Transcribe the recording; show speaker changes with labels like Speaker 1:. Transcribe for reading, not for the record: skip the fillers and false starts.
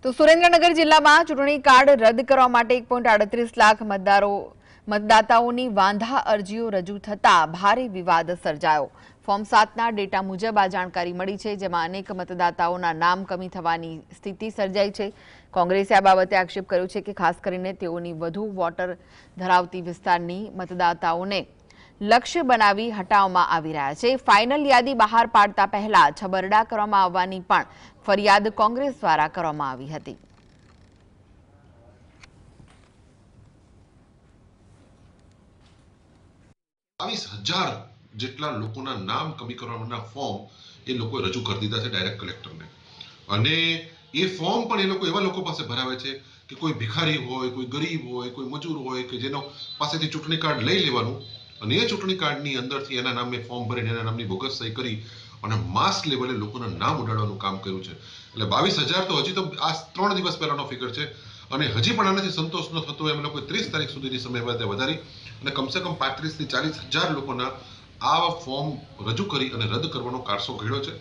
Speaker 1: તો સુરેન્દ્રનગર જિલ્લામાં ચૂંટણી કાર્ડ રદ કરવા માટે 1.38 લાખ મતદાતાઓની વાંધા અરજીઓ રજૂ થતા ભારે વિવાદ સર્જાયો। ફોર્મ 7ના ડેટા મુજબ આ જાણકારી મળી છે, જેમાં અનેક મતદાતાઓના નામ કમી થવાની સ્થિતિ સર્જાઈ છે। કોંગ્રેસે આ બાબતે આક્ષેપ કર્યો છે કે ખાસ કરીને તેઓની વધુ વોટર ધરાવતી વિસ્તારની મતદાતાઓને લક્ષ્ય બનાવી હટાવવામાં આવી રહ્યા છે। ફાઇનલ યાદી બહાર પાડતા પહેલા છબરડા કરવામાં આવવાની પણ ફરિયાદ કોંગ્રેસ દ્વારા કરવામાં આવી હતી।
Speaker 2: જેટલા લોકોના નામ કમી કરવાના ફોર્મ એ લોકોએ રજૂ કરી દીધા છે ડાયરેક્ટ કલેક્ટરને, અને એ ફોર્મ પણ એ લોકો એવા લોકો પાસે ભરાવે છે કે કોઈ ભિખારી હોય, કોઈ ગરીબ હોય, કોઈ મજૂર હોય કે જેનો પાસેથી ચૂંટણી કાર્ડ લઈ લેવાનું અને એ ચૂંટણી કાર્ડની અંદરથી એના નામે ફોર્મ ભરીને એના નામની બોગસ સહી કરી અને માસ લેવલે લોકોના નામ ઉડાડવાનું કામ કર્યું છે। એટલે 22,000 તો હજી તો આ 3 દિવસ પહેલાનો ફિગર છે, અને હજી પણ આનાથી સંતોષ ન થતો એમ લોકોએ 30 તારીખ સુધીની સમયમર્યાદા વધારી અને કમસે કમ 35,000 થી 40,000 લોકોના આ ફોર્મ રજૂ કરી અને રદ કરવાનો કારસો ઘડ્યો છે।